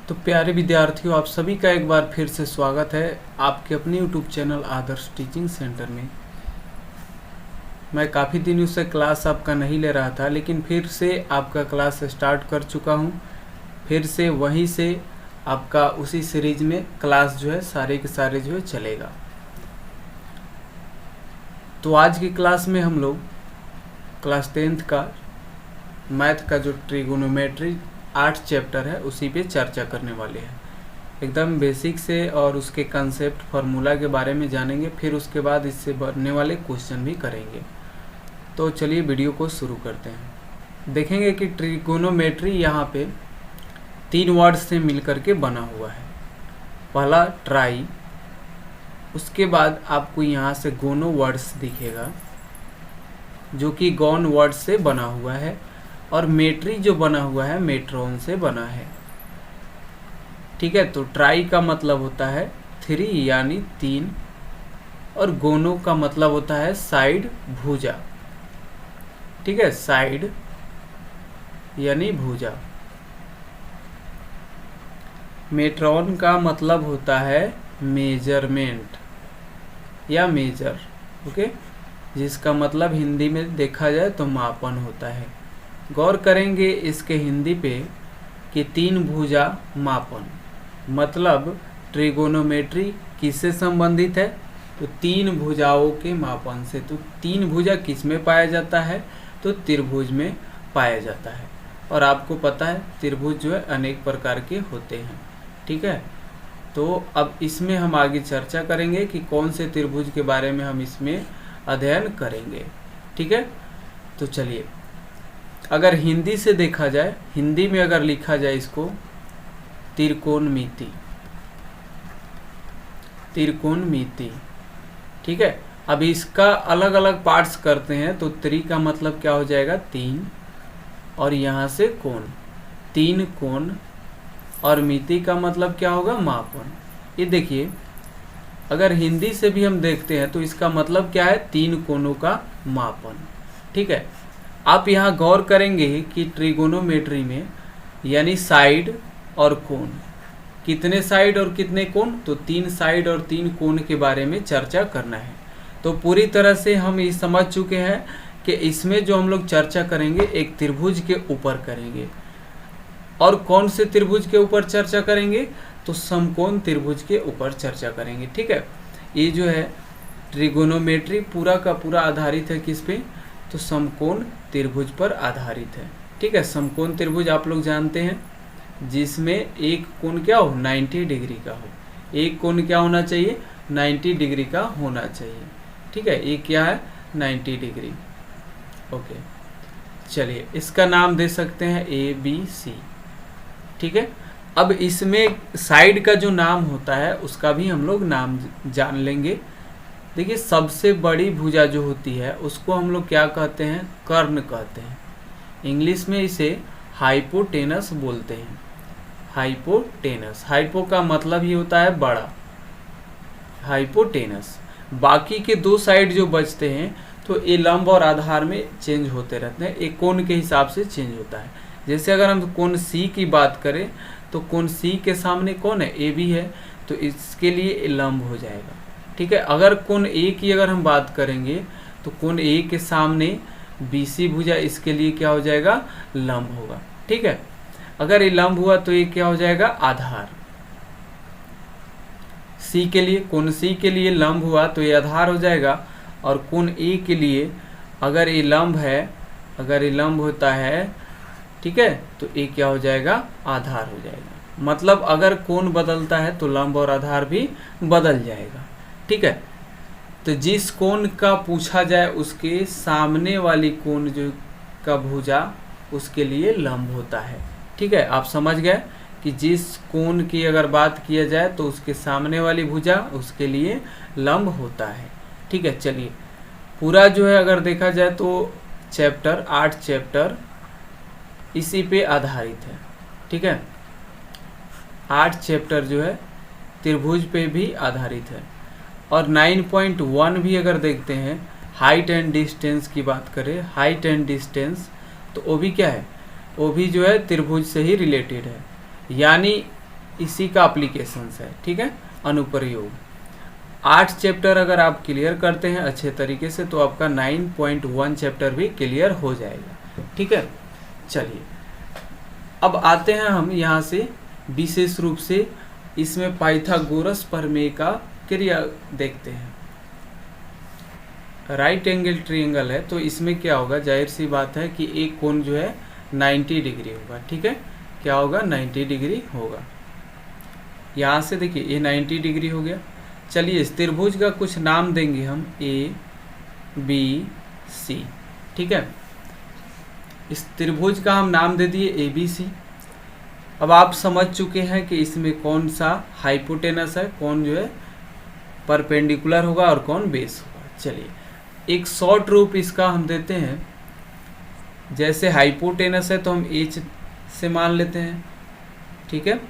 तो प्यारे विद्यार्थियों, आप सभी का एक बार फिर से स्वागत है आपके अपने YouTube चैनल आदर्श टीचिंग सेंटर में। मैं काफ़ी दिनों से क्लास आपका नहीं ले रहा था, लेकिन फिर से आपका क्लास स्टार्ट कर चुका हूं। फिर से वहीं से आपका उसी सीरीज में क्लास जो है सारे के सारे जो है चलेगा। तो आज की क्लास में हम लोग क्लास 10th का मैथ का जो ट्रिगोनोमेट्री 8 चैप्टर है उसी पे चर्चा करने वाले हैं। एकदम बेसिक से और उसके कंसेप्ट फार्मूला के बारे में जानेंगे, फिर उसके बाद इससे बनने वाले क्वेश्चन भी करेंगे। तो चलिए वीडियो को शुरू करते हैं। देखेंगे कि ट्रिगोनोमेट्री यहाँ पे 3 वर्ड से मिलकर के बना हुआ है। पहला ट्राई, उसके बाद आपको यहाँ से गोनो वर्ड्स दिखेगा जो कि गॉन वर्ड से बना हुआ है, और मेट्री जो बना हुआ है मेट्रोन से बना है। ठीक है, तो ट्राई का मतलब होता है 3 यानी 3, और गोनो का मतलब होता है साइड, भुजा। ठीक है, साइड यानी भुजा। मेट्रोन का मतलब होता है मेजरमेंट या मेजर। ओके, जिसका मतलब हिंदी में देखा जाए तो मापन होता है। गौर करेंगे इसके हिंदी पे कि 3 भुजा मापन, मतलब ट्रिगोनोमेट्री किससे संबंधित है? तो 3 भुजाओं के मापन से। तो 3 भुजा किस में पाया जाता है? तो त्रिभुज में पाया जाता है। और आपको पता है त्रिभुज जो है अनेक प्रकार के होते हैं। ठीक है, तो अब इसमें हम आगे चर्चा करेंगे कि कौन से त्रिभुज के बारे में हम इसमें अध्ययन करेंगे। ठीक है, तो चलिए, अगर हिंदी से देखा जाए, हिंदी में अगर लिखा जाए इसको त्रिकोणमिति, त्रिकोणमिति। ठीक है, अब इसका अलग अलग पार्ट्स करते हैं। तो त्रि का मतलब क्या हो जाएगा? 3, और यहाँ से कोण, 3 कोण, और मिति का मतलब क्या होगा? मापन। ये देखिए, अगर हिंदी से भी हम देखते हैं तो इसका मतलब क्या है? 3 कोणों का मापन। ठीक है, आप यहाँ गौर करेंगे कि ट्रिगोनोमेट्री में यानी साइड और कोण, कितने साइड और कितने कोण? तो 3 साइड और 3 कोण के बारे में चर्चा करना है। तो पूरी तरह से हम ये समझ चुके हैं कि इसमें जो हम लोग चर्चा करेंगे एक त्रिभुज के ऊपर करेंगे। और कौन से त्रिभुज के ऊपर चर्चा करेंगे? तो समकोण त्रिभुज के ऊपर चर्चा करेंगे। ठीक है, ये जो है ट्रिगोनोमेट्री पूरा का पूरा आधारित है किस पे? तो समकोण त्रिभुज पर आधारित है। ठीक है, समकोण त्रिभुज आप लोग जानते हैं जिसमें एक कोण क्या हो? 90 डिग्री का हो। एक कोण क्या होना चाहिए? 90 डिग्री का होना चाहिए। ठीक है, ये क्या है? 90 डिग्री। ओके, चलिए इसका नाम दे सकते हैं ABC। ठीक है, अब इसमें साइड का जो नाम होता है उसका भी हम लोग नाम जान लेंगे। देखिए, सबसे बड़ी भुजा जो होती है उसको हम लोग क्या कहते हैं? कर्ण कहते हैं। इंग्लिश में इसे हाइपोटेनस बोलते हैं। हाइपोटेनस, हाइपो का मतलब ही होता है बड़ा, हाइपोटेनस। बाकी के 2 साइड जो बचते हैं तो ये लंब और आधार में चेंज होते रहते हैं, एक कोण के हिसाब से चेंज होता है। जैसे अगर हम कोण C की बात करें तो कोण C के सामने कौन है? AB है, तो इसके लिए लंब हो जाएगा। ठीक है, अगर कोण A की अगर हम बात करेंगे तो कोण A के सामने BC भुजा, इसके लिए क्या हो जाएगा? लंब होगा। ठीक है, अगर ये लंब हुआ तो ये क्या हो जाएगा? आधार। C के लिए, कोण C के लिए लंब हुआ तो ये आधार हो जाएगा। और कोण A के लिए अगर ये लंब है, अगर ये लंब होता है, ठीक है, तो ये क्या हो जाएगा? आधार हो जाएगा। मतलब अगर कोण बदलता है तो लंब और आधार भी बदल जाएगा। ठीक है, तो जिस कोण का पूछा जाए उसके सामने वाली कोण जो का भुजा उसके लिए लंब होता है। ठीक है, आप समझ गए कि जिस कोण की अगर बात किया जाए तो उसके सामने वाली भुजा उसके लिए लंब होता है। ठीक है, चलिए पूरा जो है अगर देखा जाए तो चैप्टर 8 चैप्टर इसी पे आधारित है। ठीक है, 8 चैप्टर जो है त्रिभुज पे भी आधारित है। और 9.1 भी अगर देखते हैं, हाइट एंड डिस्टेंस की बात करें, हाइट एंड डिस्टेंस, तो वो भी क्या है? वो भी जो है त्रिभुज से ही रिलेटेड है। यानी इसी का एप्लीकेशन है, ठीक है, अनुप्रयोग। 8 चैप्टर अगर आप क्लियर करते हैं अच्छे तरीके से तो आपका 9.1 चैप्टर भी क्लियर हो जाएगा, ठीक है। चलिए अब आते हैं हम यहाँ से विशेष रूप से इसमें पाइथागोरस प्रमेय का क्रिया देखते हैं। राइट एंगल ट्रायंगल है तो इसमें क्या होगा, जाहिर सी बात है कि एक कोण जो है 90 डिग्री होगा, ठीक है। क्या होगा, 90 डिग्री होगा। यहाँ से देखिए ये 90 डिग्री हो गया। चलिए इस त्रिभुज का कुछ नाम देंगे हम, ए बी सी, ठीक है। इस त्रिभुज का हम नाम दे दिए ए बी सी। अब आप समझ चुके हैं कि इसमें कौन सा हाइपोटेनस है, कौन जो है परपेंडिकुलर होगा और कौन बेस होगा। चलिए एक शॉर्ट रूप इसका हम देते हैं, जैसे हाइपोटेनस है तो हम एच से मान लेते हैं, ठीक है।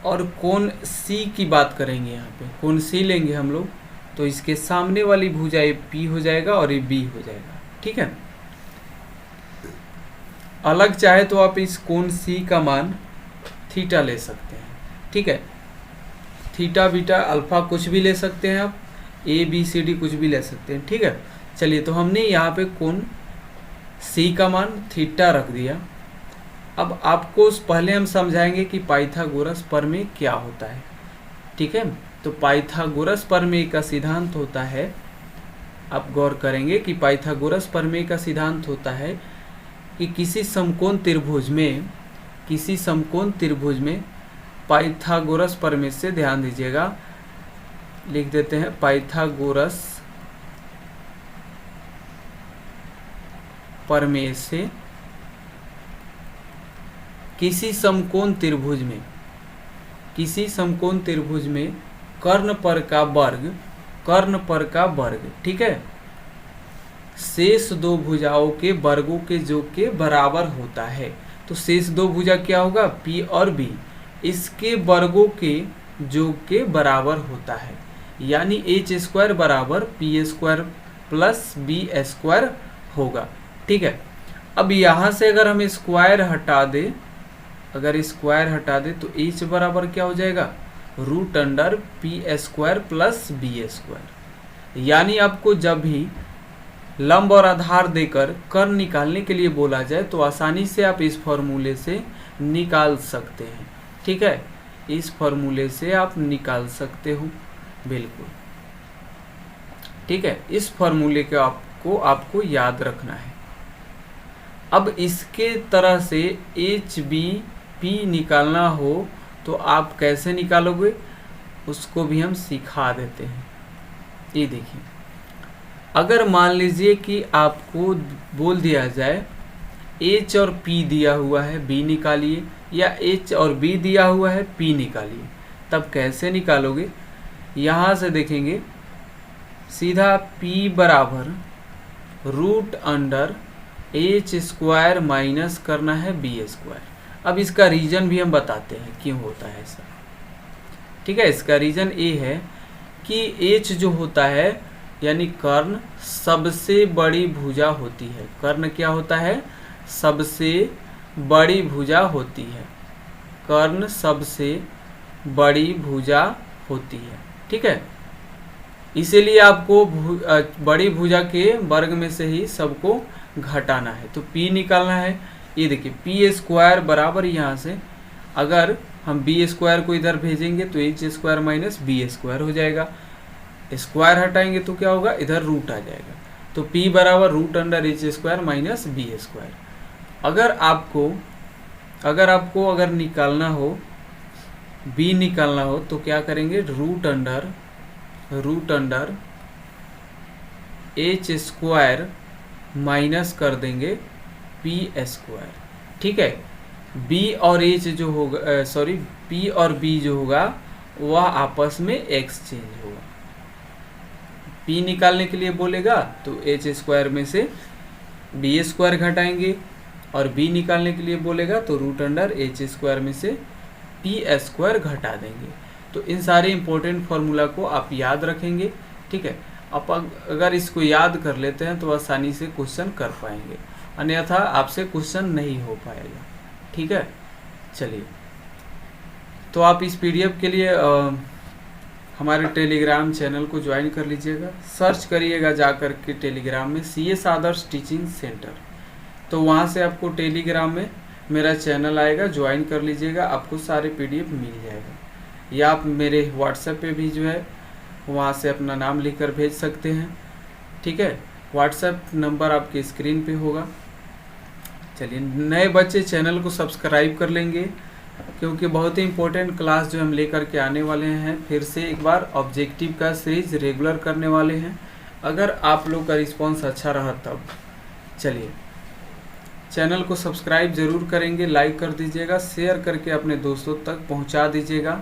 और कोण सी की बात करेंगे, यहाँ पे कोण सी लेंगे हम लोग तो इसके सामने वाली भुजा ये पी हो जाएगा और ये बी हो जाएगा, ठीक है। अलग चाहे तो आप इस कोण सी का मान थीटा ले सकते हैं, ठीक है। थीटा बीटा अल्फा कुछ भी ले सकते हैं आप, ए बी सी डी कुछ भी ले सकते हैं, ठीक है। चलिए तो हमने यहाँ पे कोण सी का मान थीटा रख दिया। अब आपको पहले हम समझाएंगे कि पाइथागोरस प्रमेय क्या होता है, ठीक है। तो पाइथागोरस प्रमेय का सिद्धांत होता है, आप गौर करेंगे कि पाइथागोरस प्रमेय का सिद्धांत होता है कि किसी समकोण त्रिभुज में पाइथागोरस प्रमेय से, ध्यान दीजिएगा, लिख देते हैं पाइथागोरस प्रमेय से किसी समकोण त्रिभुज में कर्ण पर का वर्ग, ठीक है, शेष दो भुजाओं के वर्गों के योग के बराबर होता है। तो शेष दो भुजा क्या होगा, P और B, इसके वर्गों के योग के बराबर होता है, यानी h² बराबर p² प्लस b² होगा, ठीक है। अब यहाँ से अगर हम स्क्वायर हटा दें, तो h बराबर क्या हो जाएगा, √p² प्लस b²। यानी आपको जब भी लंब और आधार देकर कर्ण निकालने के लिए बोला जाए तो आसानी से आप इस फॉर्मूले से निकाल सकते हैं, ठीक है। इस फॉर्मूले से आप निकाल सकते हो, बिल्कुल, ठीक है। इस फॉर्मूले के आपको याद रखना है। अब इसके तरह से HBP निकालना हो तो आप कैसे निकालोगे, उसको भी हम सिखा देते हैं। ये देखिए, अगर मान लीजिए कि आपको बोल दिया जाए H और P दिया हुआ है B निकालिए, या H और B दिया हुआ है P निकालिए, तब कैसे निकालोगे। यहाँ से देखेंगे सीधा P बराबर √h² माइनस करना है b²। अब इसका रीजन भी हम बताते हैं क्यों होता है ऐसा, ठीक है। इसका रीजन ये है कि H जो होता है यानी कर्ण सबसे बड़ी भुजा होती है। कर्ण क्या होता है, सबसे बड़ी भुजा होती है। कर्ण सबसे बड़ी भुजा होती है, ठीक है। इसीलिए आपको बड़ी भुजा के वर्ग में से ही सबको घटाना है, तो P निकालना है। ये देखिए p² बराबर, यहाँ से अगर हम b² को इधर भेजेंगे तो h² माइनस b² हो जाएगा। स्क्वायर हटाएंगे तो क्या होगा, इधर रूट आ जाएगा। तो P बराबर √h² माइनस b²। अगर निकालना हो b निकालना हो तो क्या करेंगे, √h² माइनस कर देंगे p², ठीक है। b और h जो होगा, p और b जो होगा वह आपस में एक्सचेंज होगा। p निकालने के लिए बोलेगा तो h² में से b² घटाएंगे, और b निकालने के लिए बोलेगा तो √h² में से p² घटा देंगे। तो इन सारे इंपॉर्टेंट फार्मूला को आप याद रखेंगे, ठीक है। आप अगर इसको याद कर लेते हैं तो आसानी से क्वेश्चन कर पाएंगे, अन्यथा आपसे क्वेश्चन नहीं हो पाएगा, ठीक है। चलिए तो आप इस पीडीएफ के लिए हमारे टेलीग्राम चैनल को ज्वाइन कर लीजिएगा। सर्च करिएगा जा कर के टेलीग्राम में CS आदर्श टीचिंग सेंटर, तो वहाँ से आपको टेलीग्राम में मेरा चैनल आएगा, ज्वाइन कर लीजिएगा, आपको सारे पीडीएफ मिल जाएगा। या आप मेरे व्हाट्सएप पे भी जो है वहाँ से अपना नाम लिखकर भेज सकते हैं, ठीक है। व्हाट्सएप नंबर आपके स्क्रीन पे होगा। चलिए, नए बच्चे चैनल को सब्सक्राइब कर लेंगे, क्योंकि बहुत ही इम्पोर्टेंट क्लास जो हम लेकर के आने वाले हैं। फिर से एक बार ऑब्जेक्टिव का सीरीज रेगुलर करने वाले हैं, अगर आप लोग का रिस्पांस अच्छा रहा तब। चलिए, चैनल को सब्सक्राइब ज़रूर करेंगे, लाइक कर दीजिएगा, शेयर करके अपने दोस्तों तक पहुंचा दीजिएगा।